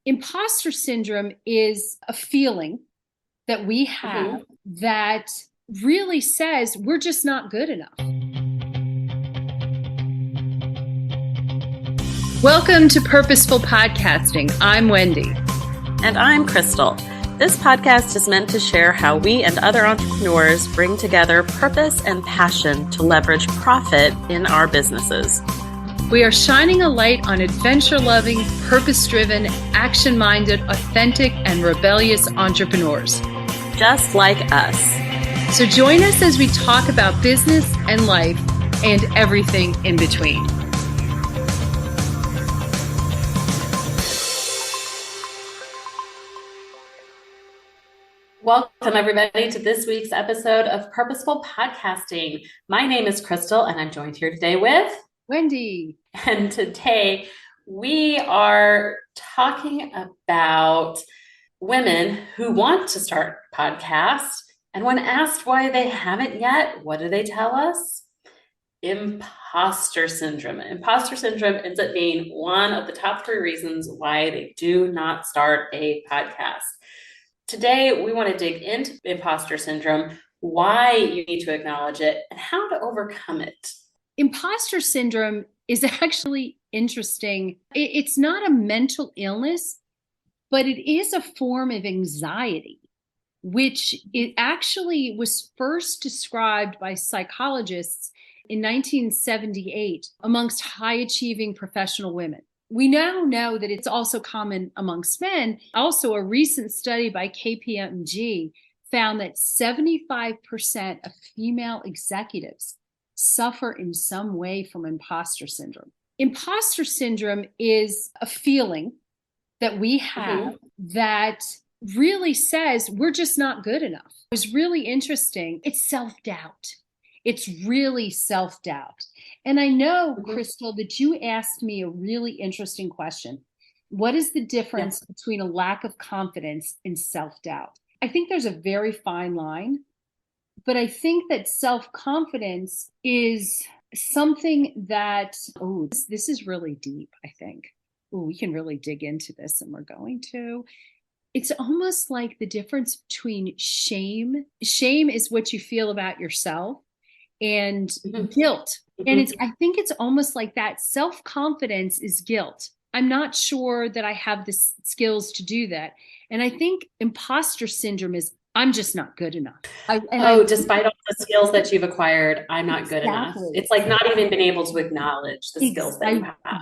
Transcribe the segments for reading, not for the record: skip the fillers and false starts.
Impostor syndrome is a feeling that we have that really says we're just not good enough. Welcome to Purposeful Podcasting. I'm Wendy. And I'm Krystal. This podcast is meant to share how we and other entrepreneurs bring together purpose and passion to leverage profit in our businesses. We are shining a light on adventure-loving, purpose-driven, action-minded, authentic, and rebellious entrepreneurs. Just like us. So join us as we talk about business and life and everything in between. Welcome, everybody, to this week's episode of Purposeful Podcasting. My name is Krystal, and I'm joined here today with Wendy. And today we are talking about women who want to start podcasts. And when asked why they haven't yet, what do they tell us? Impostor syndrome. Impostor syndrome ends up being one of the top 3 reasons why they do not start a podcast. Today, we want to dig into imposter syndrome, why you need to acknowledge it, and how to overcome it. Imposter syndrome is actually interesting. It's not a mental illness, but it is a form of anxiety, which it actually was first described by psychologists in 1978 amongst high-achieving professional women. We now know that it's also common amongst men. Also, a recent study by KPMG found that 75% of female executives suffer in some way from imposter syndrome. Imposter syndrome is a feeling that we have that really says we're just not good enough. It's really interesting. It's self-doubt. It's really self-doubt. And I know, Krystal, that you asked me a really interesting question. What is the difference between a lack of confidence and self-doubt? I think there's a very fine line, but I think that self-confidence is something that, this is really deep, I think. We can really dig into this, and we're going to. It's almost like the difference between shame. Shame is what you feel about yourself, and guilt. And I think it's almost like that. Self-confidence is guilt. I'm not sure that I have the skills to do that. And I think imposter syndrome is, I'm just not good enough. Despite all the skills that you've acquired, I'm not good enough. It's like not even being able to acknowledge the skills that you have.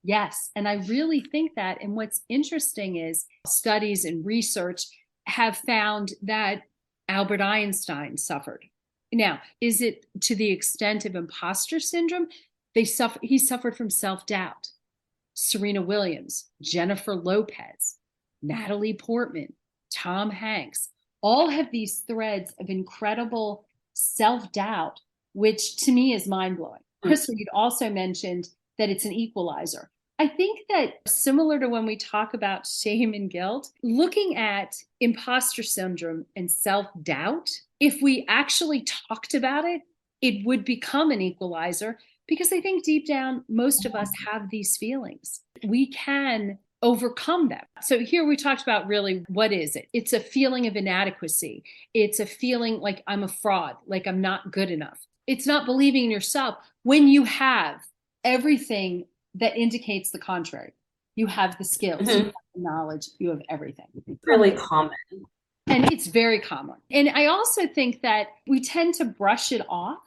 Yes. And I really think that. And what's interesting is studies and research have found that Albert Einstein suffered. Now, is it to the extent of imposter syndrome? He suffered from self-doubt. Serena Williams, Jennifer Lopez, Natalie Portman, Tom Hanks, all have these threads of incredible self-doubt, which to me is mind-blowing. Krystal, you'd also mentioned that it's an equalizer. I think that similar to when we talk about shame and guilt, looking at imposter syndrome and self-doubt, if we actually talked about it, it would become an equalizer, because I think deep down, most of us have these feelings. We can overcome them. So here we talked about really, what is it? It's a feeling of inadequacy. It's a feeling like I'm a fraud, like I'm not good enough. It's not believing in yourself when you have everything that indicates the contrary. You have the skills, you have the knowledge, you have everything. It's really common. And it's very common. And I also think that we tend to brush it off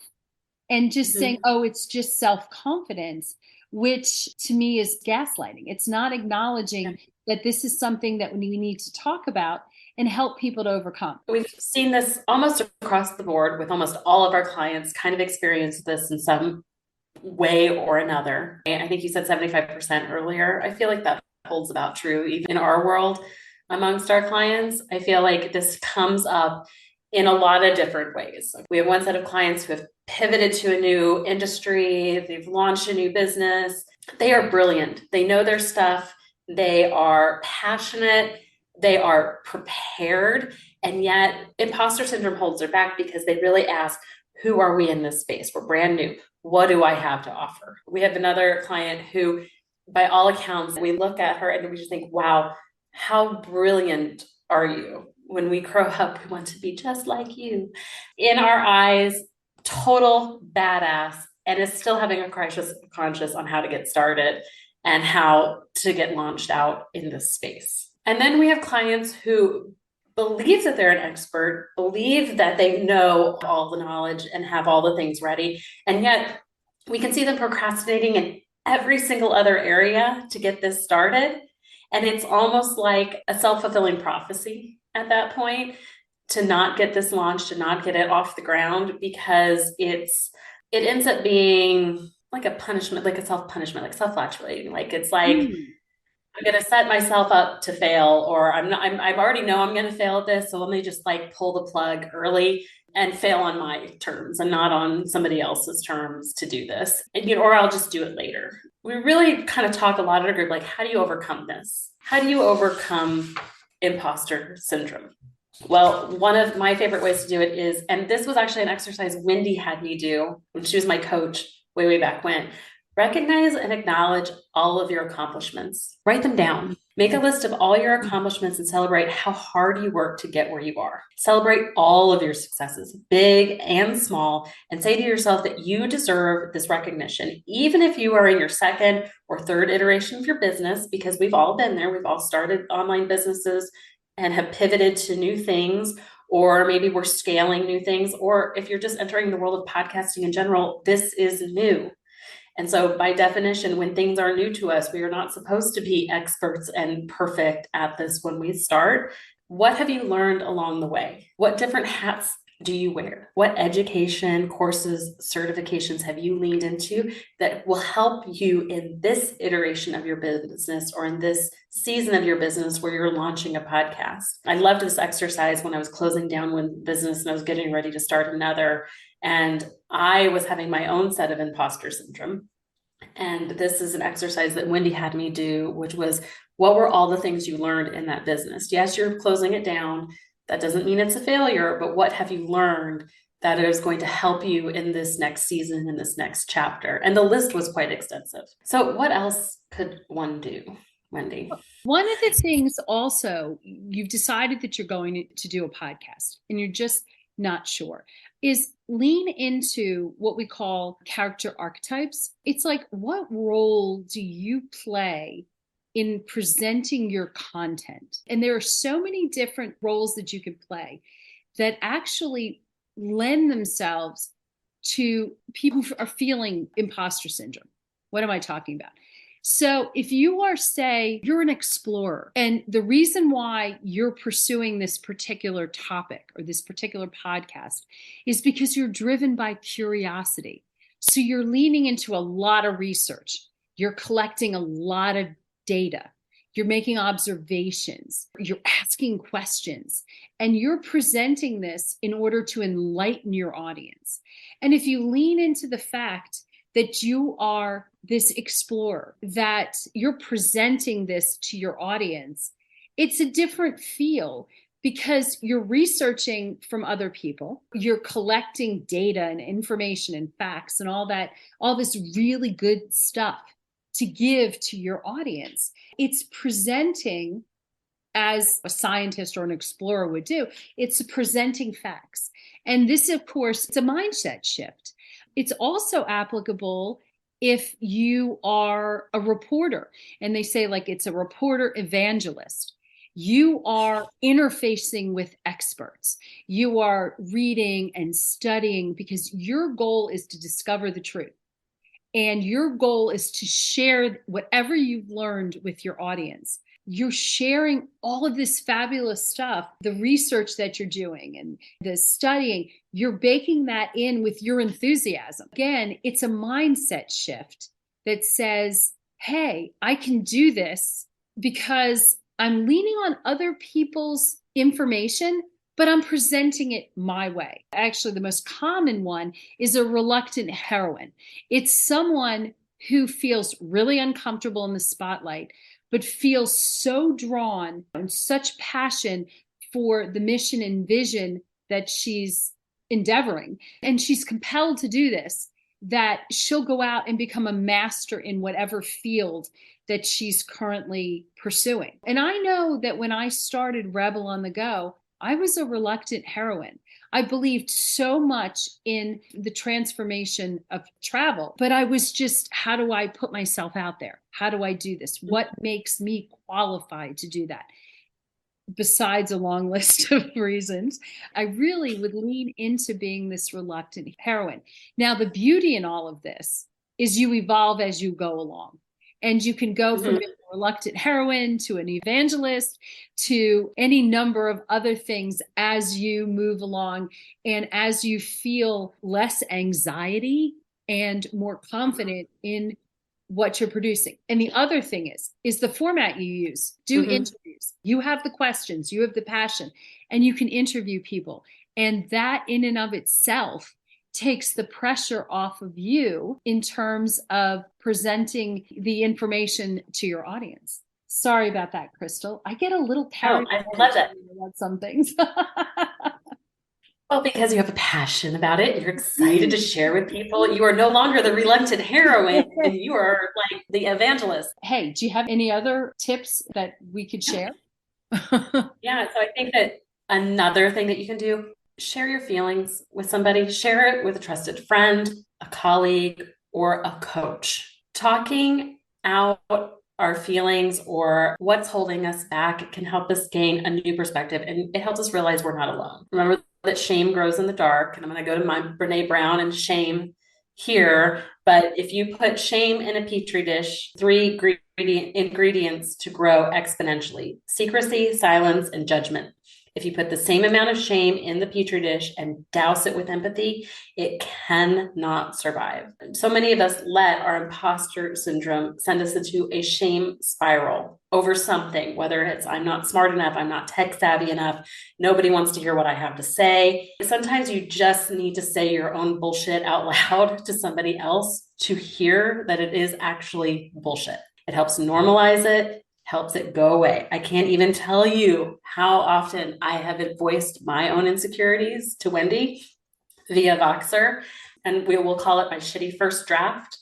and just saying, it's just self-confidence, which to me is gaslighting. It's not acknowledging that this is something that we need to talk about and help people to overcome. We've seen this almost across the board with almost all of our clients kind of experience this in some way or another. I think you said 75% earlier. I feel like that holds about true even in our world amongst our clients. I feel like this comes up in a lot of different ways. We have one set of clients who have pivoted to a new industry. They've launched a new business. They are brilliant. They know their stuff. They are passionate. They are prepared. And yet imposter syndrome holds their back because they really ask, who are we in this space? We're brand new. What do I have to offer? We have another client who by all accounts, we look at her and we just think, wow, how brilliant are you? When we grow up, we want to be just like you. In our eyes, total badass, and is still having a crisis of conscience on how to get started and how to get launched out in this space. And then we have clients who believe that they're an expert, believe that they know all the knowledge and have all the things ready. And yet we can see them procrastinating in every single other area to get this started. And it's almost like a self-fulfilling prophecy at that point to not get this launched, to not get it off the ground, because it ends up being like a punishment, like a self-punishment, like self-flagellating. Like it's like, I'm going to set myself up to fail, or I already know I'm going to fail at this. So let me just like pull the plug early and fail on my terms and not on somebody else's terms to do this. And, or I'll just do it later. We really kind of talk a lot in our group, like, how do you overcome this? How do you overcome imposter syndrome? Well, one of my favorite ways to do it is, and this was actually an exercise Wendy had me do when she was my coach way back when. Recognize and acknowledge all of your accomplishments. Write them down. Make a list of all your accomplishments and celebrate how hard you work to get where you are. Celebrate all of your successes, big and small, and say to yourself that you deserve this recognition, even if you are in your second or third iteration of your business, because we've all been there. We've all started online businesses and have pivoted to new things, or maybe we're scaling new things, or if you're just entering the world of podcasting in general, this is new. And so by definition, when things are new to us, we are not supposed to be experts and perfect at this when we start. What have you learned along the way? What different hats do you wear? What education, courses, certifications have you leaned into that will help you in this iteration of your business or in this season of your business where you're launching a podcast? I loved this exercise when I was closing down one business and I was getting ready to start another. And I was having my own set of imposter syndrome. And this is an exercise that Wendy had me do, which was, what were all the things you learned in that business? Yes, you're closing it down. That doesn't mean it's a failure, but what have you learned that is going to help you in this next season, in this next chapter? And the list was quite extensive. So what else could one do, Wendy? One of the things also, you've decided that you're going to do a podcast and you're just not sure, is lean into what we call character archetypes. It's like, what role do you play in presenting your content? And there are so many different roles that you can play that actually lend themselves to people who are feeling imposter syndrome. What am I talking about? So if you are, say, you're an explorer, and the reason why you're pursuing this particular topic or this particular podcast is because you're driven by curiosity. So you're leaning into a lot of research. You're collecting a lot of data. You're making observations. You're asking questions. And you're presenting this in order to enlighten your audience. And if you lean into the fact that you are this explorer, that you're presenting this to your audience, it's a different feel because you're researching from other people, you're collecting data and information and facts and all that, all this really good stuff to give to your audience. It's presenting as a scientist or an explorer would do. It's presenting facts. And this, of course, it's a mindset shift. It's also applicable if you are a reporter, and they say, like, it's a reporter evangelist. You are interfacing with experts. You are reading and studying because your goal is to discover the truth. And your goal is to share whatever you've learned with your audience. You're sharing all of this fabulous stuff, the research that you're doing and the studying, you're baking that in with your enthusiasm. Again, it's a mindset shift that says, hey, I can do this because I'm leaning on other people's information, but I'm presenting it my way. Actually, the most common one is a reluctant heroine. It's someone who feels really uncomfortable in the spotlight, but feels so drawn and such passion for the mission and vision that she's endeavoring. And she's compelled to do this, that she'll go out and become a master in whatever field that she's currently pursuing. And I know that when I started Rebel on the Go, I was a reluctant heroine. I believed so much in the transformation of travel, but I was just, how do I put myself out there? How do I do this? What makes me qualified to do that? Besides a long list of reasons, I really would lean into being this reluctant heroine. Now, the beauty in all of this is you evolve as you go along. And you can go from being a reluctant heroine to an evangelist to any number of other things as you move along and as you feel less anxiety and more confident in what you're producing. And the other thing is the format you use. Do interviews. You have the questions, you have the passion, and you can interview people. And that in and of itself takes the pressure off of you in terms of presenting the information to your audience. Sorry about that, Krystal. I get a little carried away about some things. Well, because you have a passion about it, you're excited to share with people. You are no longer the reluctant heroine, and you are like the evangelist. Hey, do you have any other tips that we could share? Yeah, so I think that another thing that you can do, share your feelings with somebody, share it with a trusted friend, a colleague, or a coach. Talking out our feelings or what's holding us back can help us gain a new perspective, and it helps us realize we're not alone. Remember that shame grows in the dark, and I'm going to go to my Brene Brown and shame here, but if you put shame in a petri dish, 3 ingredients to grow exponentially: secrecy, silence, and judgment. If you put the same amount of shame in the petri dish and douse it with empathy, it cannot survive. So many of us let our imposter syndrome send us into a shame spiral over something, whether it's I'm not smart enough, I'm not tech savvy enough, nobody wants to hear what I have to say. Sometimes you just need to say your own bullshit out loud to somebody else to hear that it is actually bullshit. It helps normalize it, helps it go away. I can't even tell you how often I have voiced my own insecurities to Wendy via Voxer, and we will call it my shitty first draft.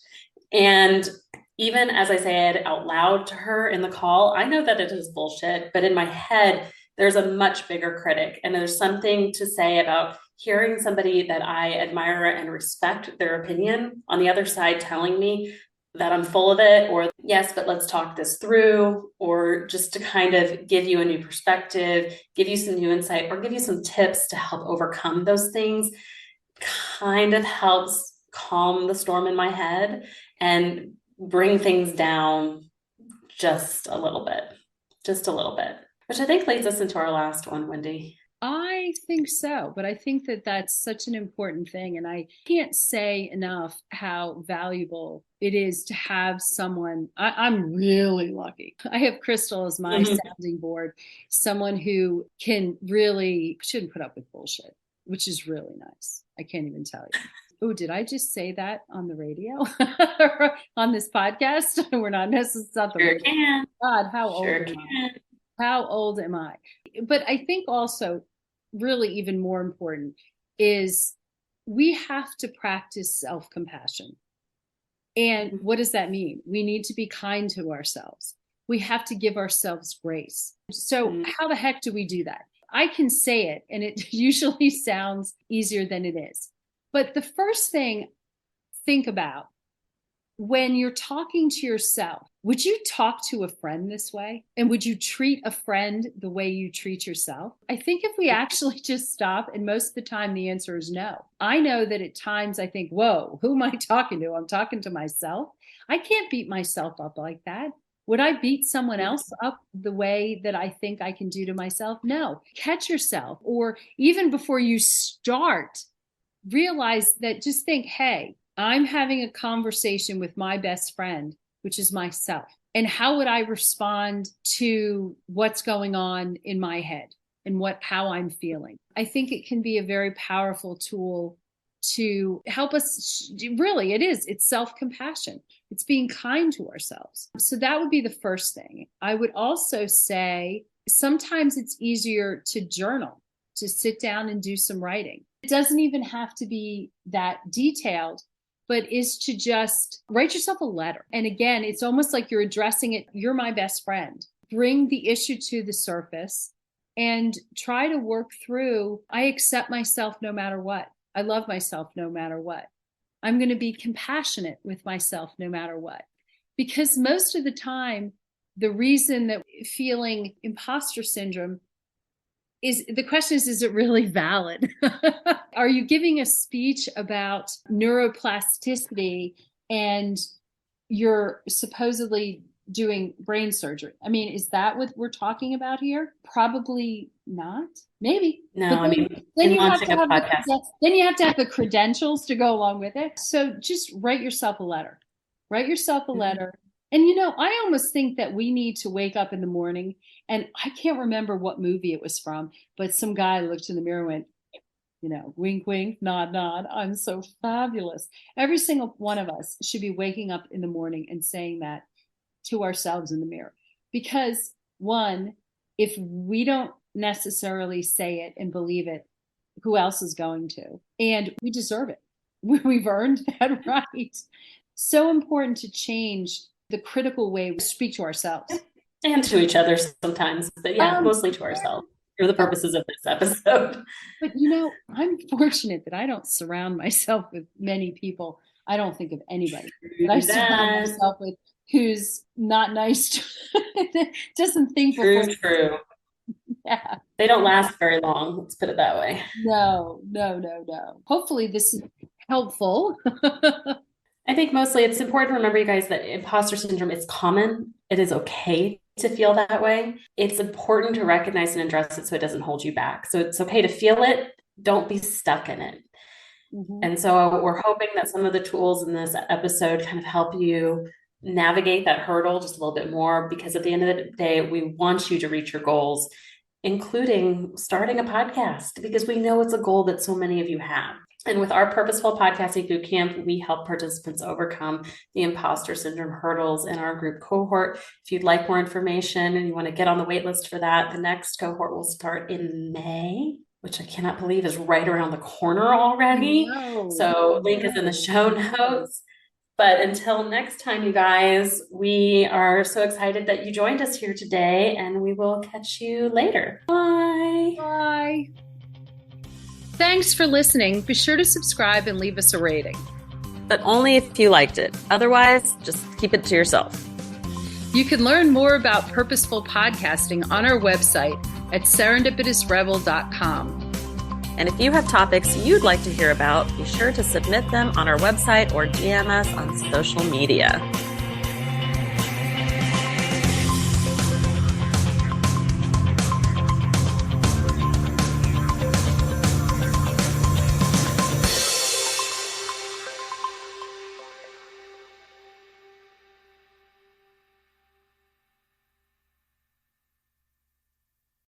And even as I say it out loud to her in the call, I know that it is bullshit, but in my head, there's a much bigger critic. And there's something to say about hearing somebody that I admire and respect their opinion on the other side telling me that I'm full of it, or yes, but let's talk this through, or just to kind of give you a new perspective, give you some new insight, or give you some tips to help overcome those things, kind of helps calm the storm in my head and bring things down just a little bit, which I think leads us into our last one, Wendy. I think so, but I think that that's such an important thing. And I can't say enough how valuable it is to have someone. I'm really lucky. I have Krystal as my sounding board, someone who can really, shouldn't put up with bullshit, which is really nice. I can't even tell you. Oh, did I just say that on the radio? On this podcast? We're not necessarily. Sure can. God, how old am I? How old am I? But I think also really even more important is we have to practice self-compassion. And what does that mean? We need to be kind to ourselves. We have to give ourselves grace. So how the heck do we do that? I can say it, and it usually sounds easier than it is. But the first thing, think about when you're talking to yourself, would you talk to a friend this way? And would you treat a friend the way you treat yourself? I think if we actually just stop, and most of the time the answer is no. I know that at times I think, whoa, who am I talking to? I'm talking to myself. I can't beat myself up like that. Would I beat someone else up the way that I think I can do to myself? No. Catch yourself. Or even before you start, realize that, just think, hey, I'm having a conversation with my best friend, which is myself. And how would I respond to what's going on in my head and how I'm feeling? I think it can be a very powerful tool to help us. Really, it is. It's self-compassion. It's being kind to ourselves. So that would be the first thing. I would also say sometimes it's easier to journal, to sit down and do some writing. It doesn't even have to be that detailed. but is to just write yourself a letter. And again, it's almost like you're addressing it. You're my best friend. Bring the issue to the surface and try to work through, I accept myself no matter what. I love myself no matter what. I'm going to be compassionate with myself no matter what. Because most of the time, the reason that feeling imposter syndrome is, the question is it really valid? Are you giving a speech about neuroplasticity and you're supposedly doing brain surgery? I mean, is that what we're talking about here? Probably not. Maybe. No, then you have to have the credentials to go along with it. So just write yourself a letter. Write yourself a letter. And, I almost think that we need to wake up in the morning, and I can't remember what movie it was from, but some guy looked in the mirror and went, wink, wink, nod, nod. I'm so fabulous. Every single one of us should be waking up in the morning and saying that to ourselves in the mirror. Because one, if we don't necessarily say it and believe it, who else is going to? And we deserve it. We've earned that right. So important to change the critical way we speak to ourselves. And to each other sometimes, but mostly to ourselves for the purposes of this episode. But I'm fortunate that I don't surround myself with many people. I don't think of anybody that I surround myself with who's not nice to, doesn't think before. True. Yeah. They don't last very long. Let's put it that way. No. Hopefully this is helpful. I think mostly it's important to remember, you guys, that imposter syndrome is common. It is okay to feel that way. It's important to recognize and address it so it doesn't hold you back. So it's okay to feel it. Don't be stuck in it. Mm-hmm. And so we're hoping that some of the tools in this episode kind of help you navigate that hurdle just a little bit more, because at the end of the day, we want you to reach your goals, including starting a podcast, because we know it's a goal that so many of you have. And with our Purposeful Podcasting Boot Camp, we help participants overcome the imposter syndrome hurdles in our group cohort. If you'd like more information and you want to get on the wait list for that, the next cohort will start in May, which I cannot believe is right around the corner already. So link is in the show notes. But until next time, you guys, we are so excited that you joined us here today, and we will catch you later. Bye. Bye. Thanks for listening. Be sure to subscribe and leave us a rating. But only if you liked it. Otherwise, just keep it to yourself. You can learn more about Purposeful Podcasting on our website at serendipitousrebel.com. And if you have topics you'd like to hear about, be sure to submit them on our website or DM us on social media.